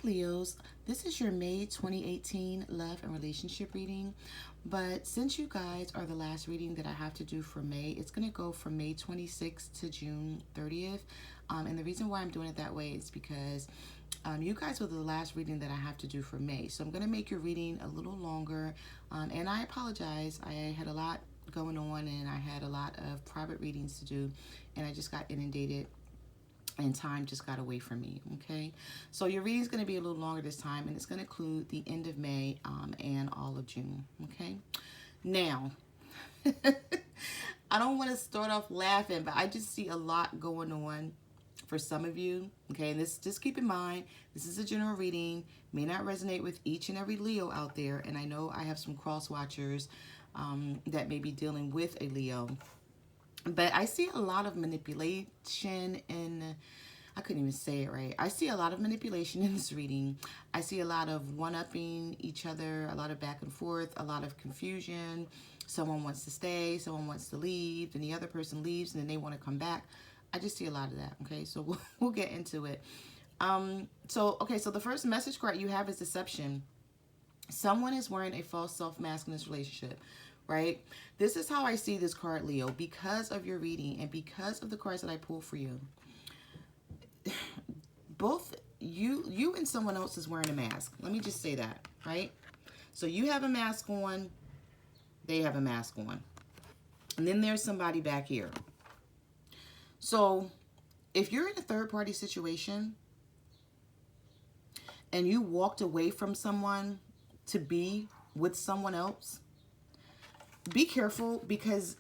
Leos, this is your May 2018 love and relationship reading. But since you guys are the last reading that I have to do for May, it's going to go from May 26th to June 30th. And the reason why I'm doing it that way is because you guys were the last reading that I have to do for May. So I'm going to make your reading a little longer. And I apologize. I had a lot going on and I had a lot of private readings to do. And I just got inundated and time just got away from me. Okay, so your reading is going to be a little longer this time, and it's going to include the end of May and all of June. Okay, now I don't want to start off laughing, but I just see a lot going on for some of you. Okay, and this, just keep in mind, this is a general reading, may not resonate with each and every Leo out there, and I know I have some cross watchers that may be dealing with a Leo. But I see a lot of manipulation in, I couldn't even say it right. I see a lot of manipulation in this reading. I see a lot of one-upping each other, a lot of back and forth, a lot of confusion. Someone wants to stay, someone wants to leave, and the other person leaves, and then they want to come back. I just see a lot of that, okay? So we'll get into it. So the first message card you have is deception. Someone is wearing a false self-mask in this relationship. Right? This is how I see this card, Leo, because of your reading and because of the cards that I pulled for you. Both you and someone else is wearing a mask. Let me just say that, right? So you have a mask on, they have a mask on. And then there's somebody back here. So if you're in a third-party situation and you walked away from someone to be with someone else, be careful, because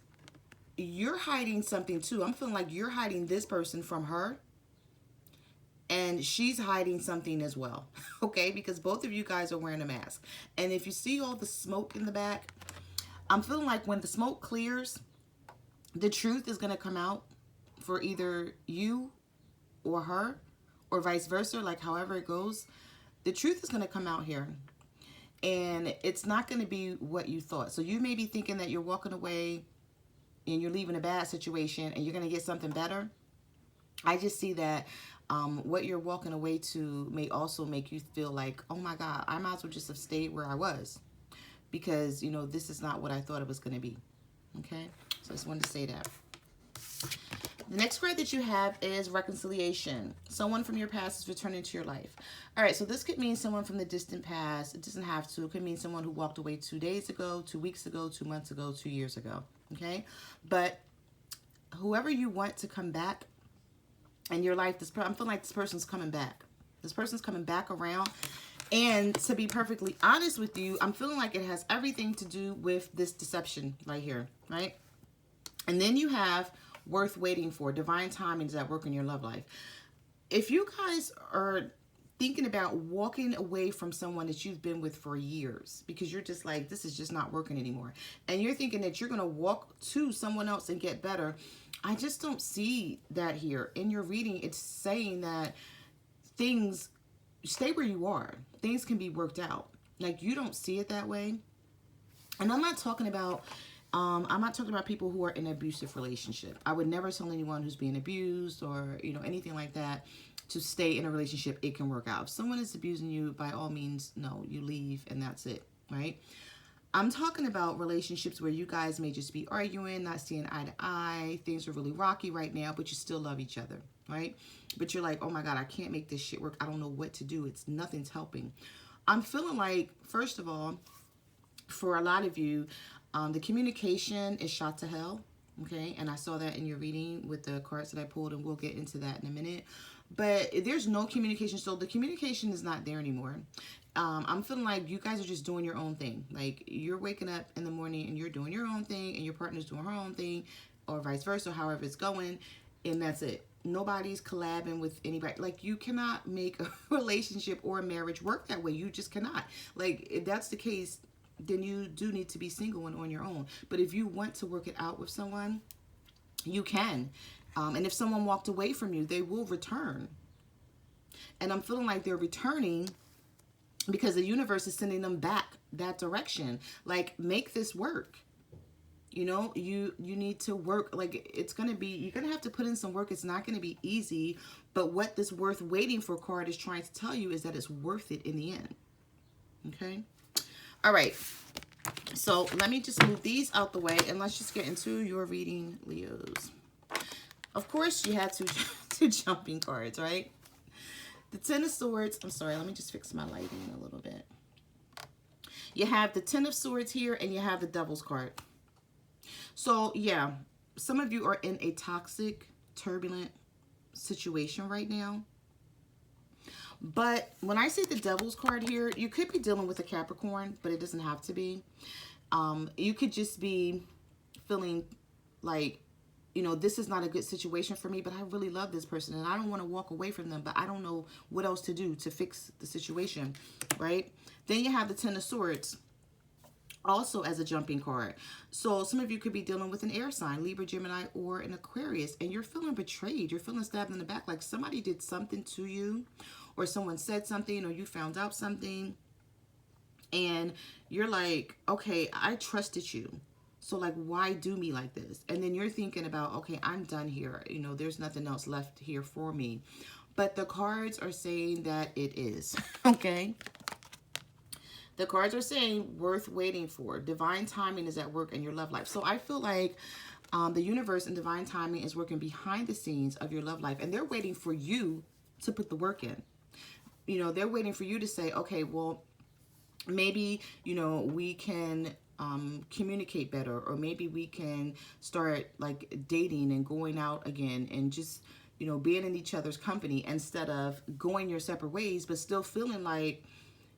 you're hiding something too. I'm feeling like you're hiding this person from her, and she's hiding something as well. Okay, because both of you guys are wearing a mask. And if you see all the smoke in the back, I'm feeling like when the smoke clears, the truth is going to come out for either you or her, or vice versa, like however it goes. The truth is going to come out here. And it's not going to be what you thought. So you may be thinking that you're walking away and you're leaving a bad situation and you're going to get something better. I just see that what you're walking away to may also make you feel like, oh my God, I might as well just have stayed where I was. Because, you know, this is not what I thought it was going to be. Okay? So I just wanted to say that. The next card that you have is reconciliation. Someone from your past is returning to your life. All right, so this could mean someone from the distant past. It doesn't have to. It could mean someone who walked away 2 days ago, 2 weeks ago, 2 months ago, 2 years ago. Okay? But whoever you want to come back in your life, I'm feeling like this person's coming back. This person's coming back around. And to be perfectly honest with you, I'm feeling like it has everything to do with this deception right here, right? And then you have worth waiting for, divine timings that work in your love life. If you guys are thinking about walking away from someone that you've been with for years because you're just like, this is just not working anymore, and you're thinking that you're going to walk to someone else and get better, I just don't see that here. In your reading, it's saying that things, stay where you are. Things can be worked out. Like, you don't see it that way. And I'm not talking about people who are in an abusive relationship. I would never tell anyone who's being abused or, you know, anything like that to stay in a relationship. It can work out. If someone is abusing you, by all means, no, you leave and that's it, right? I'm talking about relationships where you guys may just be arguing, not seeing eye to eye. Things are really rocky right now, but you still love each other, right? But you're like, oh my God, I can't make this shit work. I don't know what to do. Nothing's helping. I'm feeling like, first of all, for a lot of you, the communication is shot to hell, okay? And I saw that in your reading with the cards that I pulled, and we'll get into that in a minute. But there's no communication, so the communication is not there anymore. I'm feeling like you guys are just doing your own thing. Like, you're waking up in the morning and you're doing your own thing, and your partner's doing her own thing, or vice versa, however it's going, and that's it. Nobody's collabing with anybody. Like, you cannot make a relationship or a marriage work that way. You just cannot. Like, if that's the case, then you do need to be single and on your own. But if you want to work it out with someone, you can. And if someone walked away from you, they will return. And I'm feeling like they're returning because the universe is sending them back that direction. Like, make this work. You know, you need to work. Like, it's going to be, you're going to have to put in some work. It's not going to be easy. But what this worth waiting for card is trying to tell you is that it's worth it in the end. Okay. All right. So let me just move these out the way and let's just get into your reading, Leos. Of course, you had two jumping cards, right? The Ten of Swords. I'm sorry. Let me just fix my lighting a little bit. You have the Ten of Swords here and you have the Devil's card. So, yeah, some of you are in a toxic, turbulent situation right now. But when I say the Devil's card here, you could be dealing with a Capricorn, but it doesn't have to be. You could just be feeling like, you know, this is not a good situation for me, but I really love this person and I don't want to walk away from them, but I don't know what else to do to fix the situation, right? Then you have the Ten of Swords, also as a jumping card. So some of you could be dealing with an air sign, Libra, Gemini, or an Aquarius, and you're feeling betrayed. You're feeling stabbed in the back, like somebody did something to you, or someone said something, or you found out something, and you're like, okay, I trusted you. So like, why do me like this? And then you're thinking about, okay, I'm done here. You know, there's nothing else left here for me. But the cards are saying that it is, okay? The cards are saying worth waiting for. Divine timing is at work in your love life. So I feel like the universe and divine timing is working behind the scenes of your love life. And they're waiting for you to put the work in. You know, they're waiting for you to say, okay, well, maybe, you know, we can communicate better. Or maybe we can start like dating and going out again and just, you know, being in each other's company instead of going your separate ways, but still feeling like,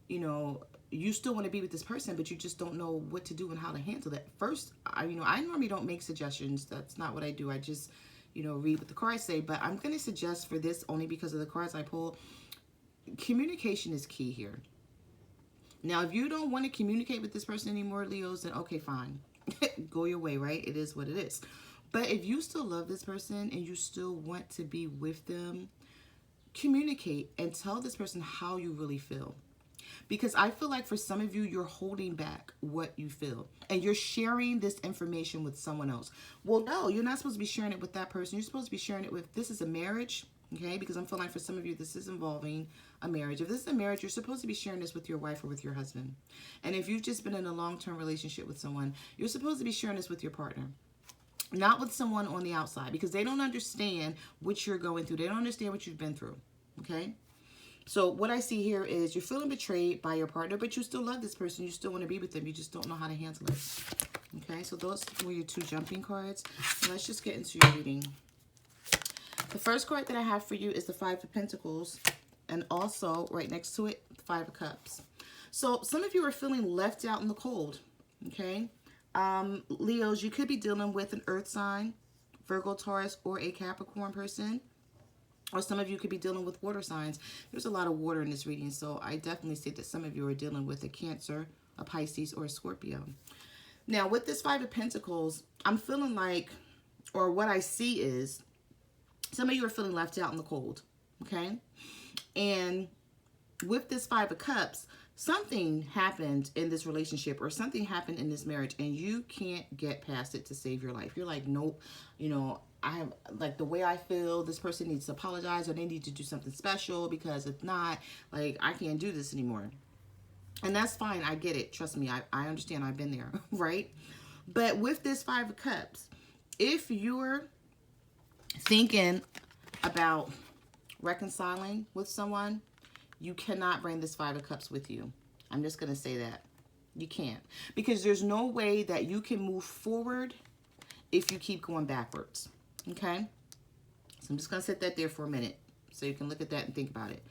you know, you still want to be with this person, but you just don't know what to do and how to handle it. First, I normally don't make suggestions. That's not what I do. I just, you know, read what the cards say. But I'm going to suggest for this only because of the cards I pulled. Communication is key here. Now, if you don't want to communicate with this person anymore, Leos, then okay, fine. Go your way, right? It is what it is. But if you still love this person and you still want to be with them, communicate and tell this person how you really feel. Because I feel like for some of you, you're holding back what you feel. And you're sharing this information with someone else. Well, no, you're not supposed to be sharing it with that person. You're supposed to be sharing it with, this is a marriage, okay? Because I'm feeling like for some of you, this is involving a marriage. If this is a marriage, you're supposed to be sharing this with your wife or with your husband. And if you've just been in a long-term relationship with someone, you're supposed to be sharing this with your partner. Not with someone on the outside. Because they don't understand what you're going through. They don't understand what you've been through, okay? So what I see here is you're feeling betrayed by your partner, but you still love this person. You still want to be with them. You just don't know how to handle it. Okay, so those were your two jumping cards. Let's just get into your reading. The first card that I have for you is the Five of Pentacles, and also right next to it, the Five of Cups. So some of you are feeling left out in the cold, okay? Leos, you could be dealing with an earth sign, Virgo, Taurus, or a Capricorn person. Or some of you could be dealing with water signs. There's a lot of water in this reading, so I definitely say that some of you are dealing with a Cancer, a Pisces, or a Scorpio. Now, with this Five of Pentacles, I'm feeling like, or what I see is, some of you are feeling left out in the cold, okay? And with this Five of Cups, something happened in this relationship or something happened in this marriage, and you can't get past it to save your life. You're like, nope, you know, I have, like, the way I feel, this person needs to apologize or they need to do something special, because if not, like, I can't do this anymore. And that's fine. I get it. Trust me. I understand. I've been there, right? But with this Five of Cups, if you're thinking about reconciling with someone, you cannot bring this Five of Cups with you. I'm just going to say that. You can't. Because there's no way that you can move forward if you keep going backwards. Okay? So I'm just going to sit that there for a minute so you can look at that and think about it.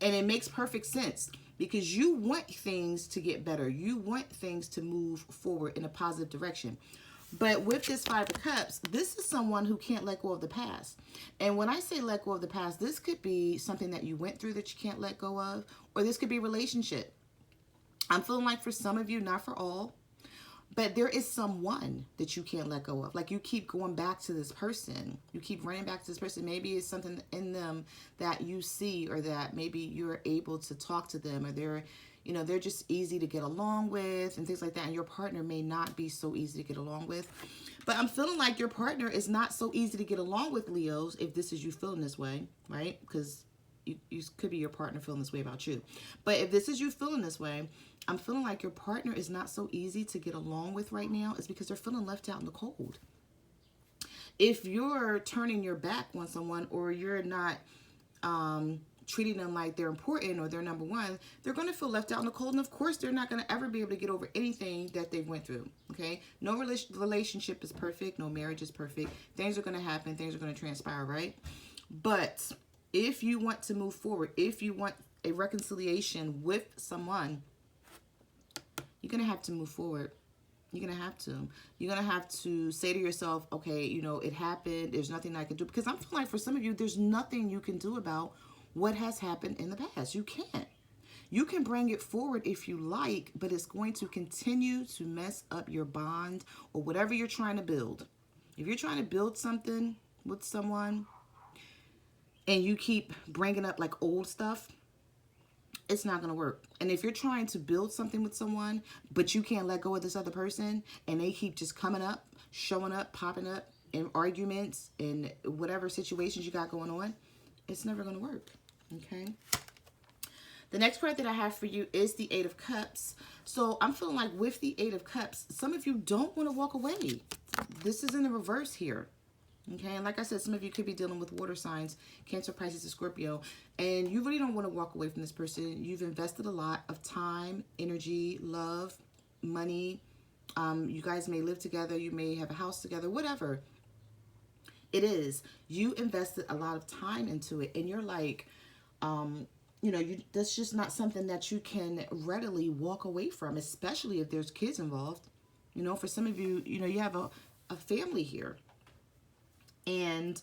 And it makes perfect sense because you want things to get better. You want things to move forward in a positive direction. But with this Five of Cups, this is someone who can't let go of the past. And when I say let go of the past, this could be something that you went through that you can't let go of, or this could be a relationship. I'm feeling like for some of you, not for all, but there is someone that you can't let go of. Like, you keep going back to this person. You keep running back to this person. Maybe it's something in them that you see, or that maybe you're able to talk to them, or they're, you know, they're just easy to get along with and things like that. And your partner may not be so easy to get along with. But I'm feeling like your partner is not so easy to get along with, Leos, if this is you feeling this way, right? Because you could be your partner feeling this way about you. But if this is you feeling this way, I'm feeling like your partner is not so easy to get along with right now. It's because they're feeling left out in the cold. If you're turning your back on someone, or you're not treating them like they're important or they're number one, they're going to feel left out in the cold. And of course, they're not going to ever be able to get over anything that they went through. Okay. No relationship is perfect. No marriage is perfect. Things are going to happen. Things are going to transpire. Right. But if you want to move forward, if you want a reconciliation with someone, you're going to have to move forward. You're going to have to. You're going to have to say to yourself, okay, you know, it happened. There's nothing I can do. Because I'm feeling like for some of you, there's nothing you can do about what has happened in the past. You can't. You can bring it forward if you like, but it's going to continue to mess up your bond or whatever you're trying to build. If you're trying to build something with someone and you keep bringing up like old stuff, it's not going to work. And if you're trying to build something with someone, but you can't let go of this other person and they keep just coming up, showing up, popping up in arguments and whatever situations you got going on, it's never going to work. Okay. The next card that I have for you is the Eight of Cups. So I'm feeling like with the Eight of Cups, some of you don't want to walk away. This is in the reverse here. Okay, and like I said, some of you could be dealing with water signs, Cancer, Pisces, and Scorpio, and you really don't want to walk away from this person. You've invested a lot of time, energy, love, money. You guys may live together. You may have a house together, whatever it is. You invested a lot of time into it, and you're like, you know, that's just not something that you can readily walk away from, especially if there's kids involved. You know, for some of you, you know, you have a family here. And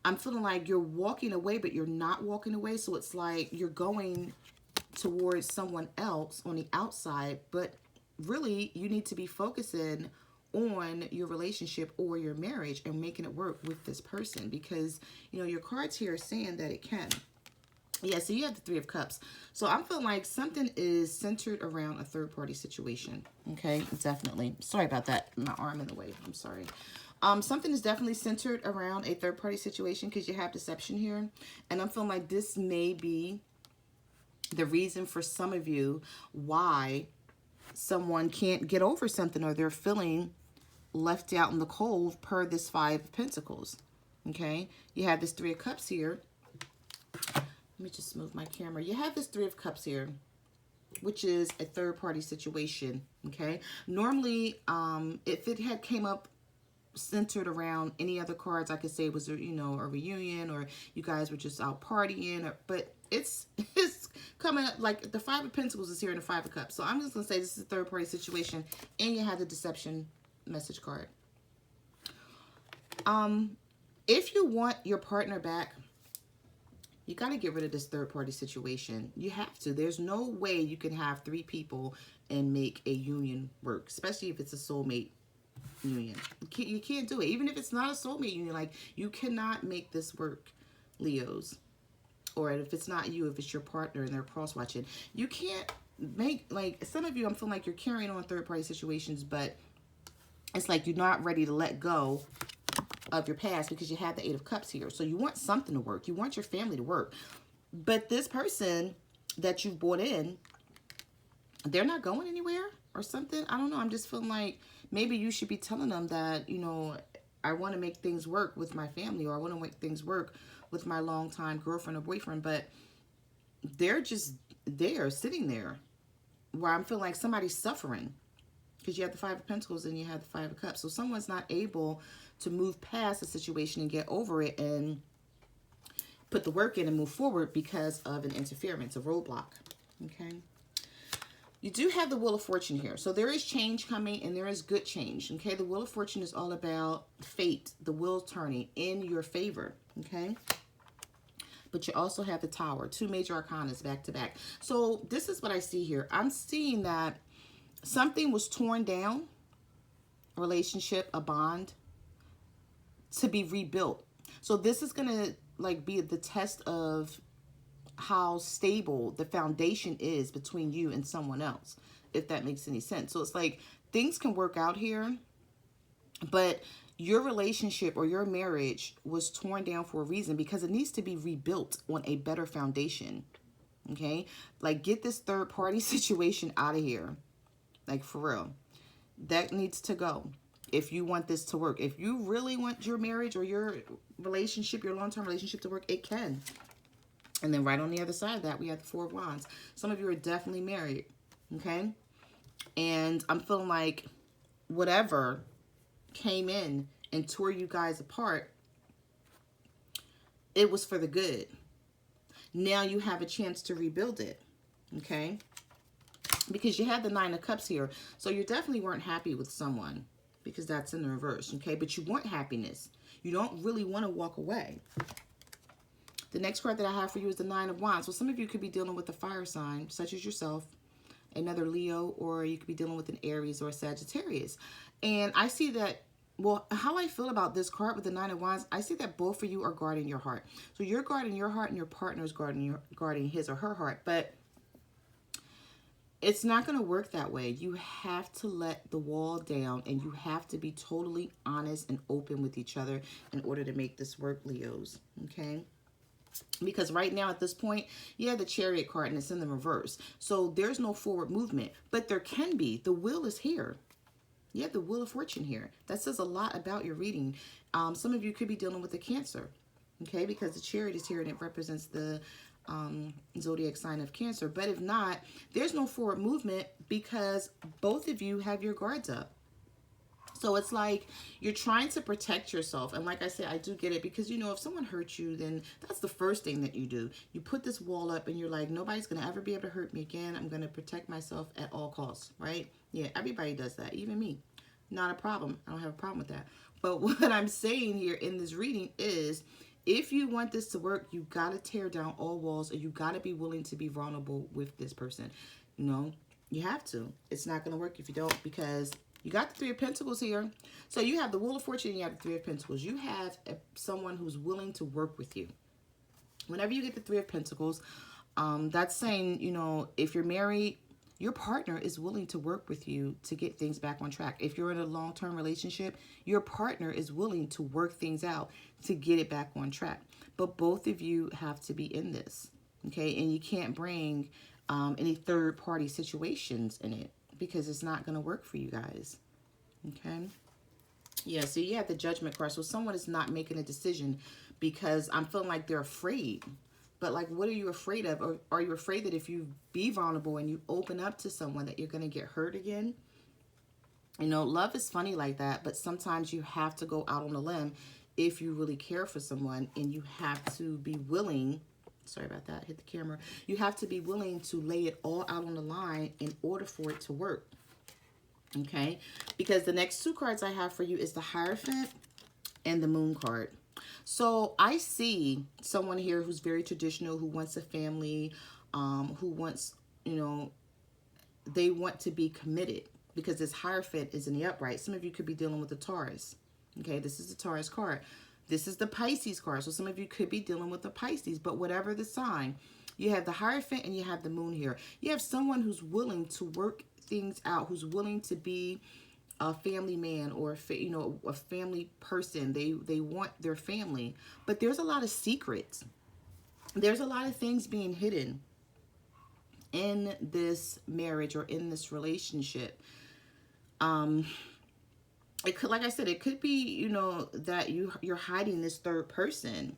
I'm feeling like you're walking away, but you're not walking away. So it's like you're going towards someone else on the outside, but really you need to be focusing on your relationship or your marriage and making it work with this person, because, you know, your cards here are saying that it can. Yeah, so you have the Three of Cups. So I'm feeling like something is centered around a third-party situation. Okay, definitely. Sorry about that. My arm in the way. I'm sorry. Something is definitely centered around a third-party situation because you have deception here. And I'm feeling like this may be the reason for some of you why someone can't get over something, or they're feeling left out in the cold per this Five of Pentacles. Okay, you have this Three of Cups here. Let me just move my camera. You have this Three of Cups here, which is a third-party situation. Okay, normally, if it had came up centered around any other cards, I could say it was, you know, a reunion, or you guys were just out partying, but it's coming up like the Five of Pentacles is here in the Five of Cups. So I'm just gonna say this is a third party situation, and you have the deception message card. If you want your partner back, you got to get rid of this third party situation. You have to. There's no way you can have three people and make a union work, especially if it's a soulmate union. You can't do it. Even if it's not a soulmate union, like, you cannot make this work, Leos. Or if it's not you, if it's your partner and they're cross-watching, you can't make, like, some of you, I'm feeling like you're carrying on third-party situations, but it's like you're not ready to let go of your past because you have the Eight of Cups here. So you want something to work. You want your family to work. But this person that you've brought in, they're not going anywhere or something. I don't know. I'm just feeling like maybe you should be telling them that, you know, I want to make things work with my family, or I want to make things work with my longtime girlfriend or boyfriend. But they're just there, sitting there, where I'm feeling like somebody's suffering. Because you have the Five of Pentacles and you have the Five of Cups. So someone's not able to move past the situation and get over it and put the work in and move forward because of an interference, a roadblock. Okay. You do have the Wheel of Fortune here. So there is change coming, and there is good change. Okay. The Wheel of Fortune is all about fate, the wheel turning in your favor. Okay. But you also have the Tower, two major arcanas back to back. So this is what I see here. I'm seeing that something was torn down, a relationship, a bond, to be rebuilt. So this is going to like be the test of how stable the foundation is between you and someone else, if that makes any sense. So it's like things can work out here, but your relationship or your marriage was torn down for a reason, because it needs to be rebuilt on a better foundation. Okay? Like, get this third party situation out of here. Like, for real. That needs to go. If you want this to work, if you really want your marriage or your relationship, your long-term relationship to work, it can. And then right on the other side of that, we have the Four of Wands. Some of you are definitely married, okay? And I'm feeling like whatever came in and tore you guys apart, it was for the good. Now you have a chance to rebuild it, okay? Because you had the Nine of Cups here. So you definitely weren't happy with someone, because that's in the reverse, okay? But you want happiness. You don't really want to walk away. The next card that I have for you is the Nine of Wands. So some of you could be dealing with a fire sign, such as yourself, another Leo, or you could be dealing with an Aries or a Sagittarius. And I see that, well, how I feel about this card with the Nine of Wands, I see that both of you are guarding your heart. So you're guarding your heart and your partner is guarding his or her heart. But it's not going to work that way. You have to let the wall down, and you have to be totally honest and open with each other in order to make this work, Leos, okay? Because right now at this point, you have the Chariot card and it's in the reverse. So there's no forward movement, but there can be. The Wheel is here. You have the Wheel of Fortune here. That says a lot about your reading. Some of you could be dealing with a Cancer, okay? Because the Chariot is here and it represents the zodiac sign of Cancer. But if not, there's no forward movement because both of you have your guards up. So it's like you're trying to protect yourself. And like I said, I do get it, because, you know, if someone hurts you, then that's the first thing that you do. You put this wall up and you're like, nobody's going to ever be able to hurt me again. I'm going to protect myself at all costs, right? Yeah, everybody does that, even me. Not a problem. I don't have a problem with that. But what I'm saying here in this reading is, if you want this to work, you got to tear down all walls, and you got to be willing to be vulnerable with this person. You know, you have to. It's not going to work if you don't, because you got the Three of Pentacles here. So you have the Wheel of Fortune and you have the Three of Pentacles. You have someone who's willing to work with you. Whenever you get the Three of Pentacles, that's saying, you know, if you're married, your partner is willing to work with you to get things back on track. If you're in a long-term relationship, your partner is willing to work things out to get it back on track. But both of you have to be in this, okay? And you can't bring any third-party situations in it, because it's not going to work for you guys, okay? Yeah, so you have the Judgment card. So someone is not making a decision because I'm feeling like they're afraid. But, like, what are you afraid of? Or are you afraid that if you be vulnerable and you open up to someone that you're going to get hurt again? You know, love is funny like that, but sometimes you have to go out on a limb if you really care for someone, and you have to be willing, sorry about that, hit the camera. You have to be willing to lay it all out on the line in order for it to work, okay? Because the next two cards I have for you is the Hierophant and the Moon card. So I see someone here who's very traditional, who wants a family, who wants, you know, they want to be committed, because this Hierophant is in the upright. Some of you could be dealing with the Taurus, okay? This is the Taurus card. This is the Pisces card. So some of you could be dealing with the Pisces, but whatever the sign, you have the Hierophant and you have the Moon here. You have someone who's willing to work things out, who's willing to be a family man or, you know, a family person. They want their family, but there's a lot of secrets. There's a lot of things being hidden in this marriage or in this relationship. It could, like I said, it could be, you know, that you're hiding this third person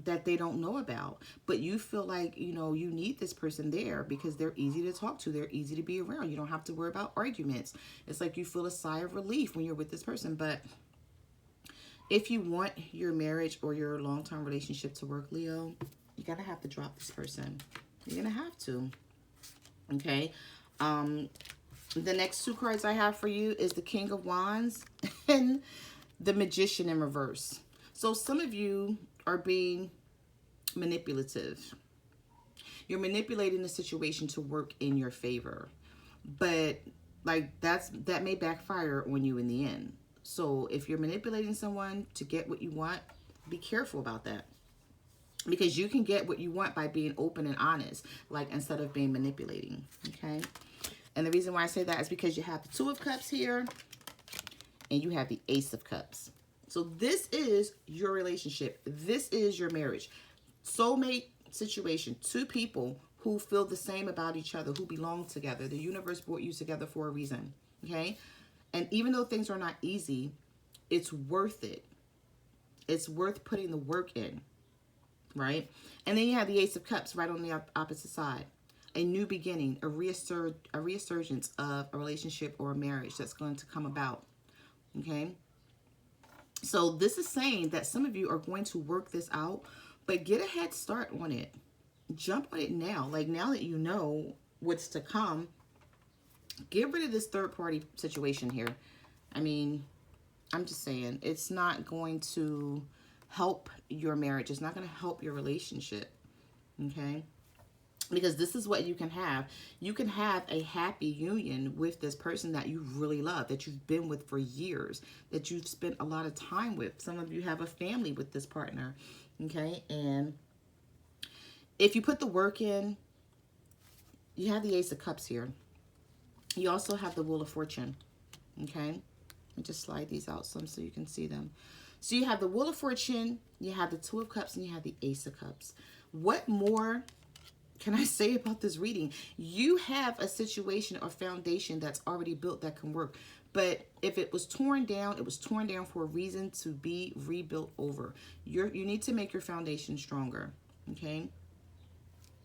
that they don't know about, but you feel like, you know, you need this person there because they're easy to talk to. They're easy to be around. You don't have to worry about arguments. It's like you feel a sigh of relief when you're with this person. But if you want your marriage or your long-term relationship to work, Leo, you gotta have to drop this person. You're gonna have to, okay? The next two cards I have for you is the King of Wands and the Magician in reverse. So some of you are being manipulative. You're manipulating the situation to work in your favor. But like that may backfire on you in the end. So if you're manipulating someone to get what you want, be careful about that. because you can get what you want by being open and honest, like instead of being manipulating. Okay. And the reason why I say that is because you have the Two of Cups here and you have the Ace of Cups. So this is your relationship. This is your marriage. Soulmate situation. Two people who feel the same about each other, who belong together. The universe brought you together for a reason. Okay. And even though things are not easy, it's worth it. It's worth putting the work in. Right? And then you have the Ace of Cups right on the opposite side. A new beginning, a resurgence of a relationship or a marriage that's going to come about. Okay? So this is saying that some of you are going to work this out, but get a head start on it. Jump on it now. Like, now that you know what's to come, get rid of this third party situation here. I mean, I'm just saying, it's not going to help your marriage. It's not going to help your relationship. Okay? Because this is what you can have. You can have a happy union with this person that you really love, that you've been with for years, that you've spent a lot of time with. Some of you have a family with this partner. Okay? And if you put the work in, you have the Ace of Cups here. You also have the Wheel of Fortune. Okay? Let me just slide these out some so you can see them. So you have the Wheel of Fortune, you have the Two of Cups, and you have the Ace of Cups. What more can I say about this reading? You have a situation or foundation that's already built that can work. But if it was torn down, it was torn down for a reason to be rebuilt over. You need to make your foundation stronger, okay?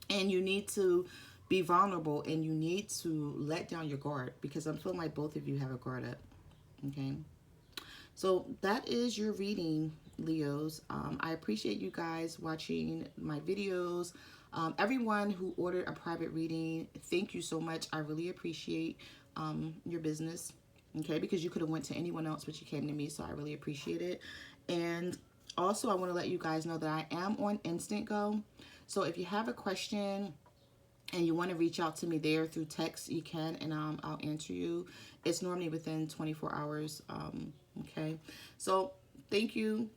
And you need to be vulnerable, and you need to let down your guard, because I'm feeling like both of you have a guard up, okay? So that is your reading, Leos. I appreciate you guys watching my videos. Everyone who ordered a private reading, thank you so much. I really appreciate your business, okay? Because you could have went to anyone else, but you came to me, so I really appreciate it. And also, I want to let you guys know that I am on Instant Go. So if you have a question and you want to reach out to me there through text, you can, and I'll answer you. It's normally within 24 hours, okay? So thank you,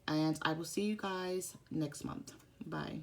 and I will see you guys next month. Bye.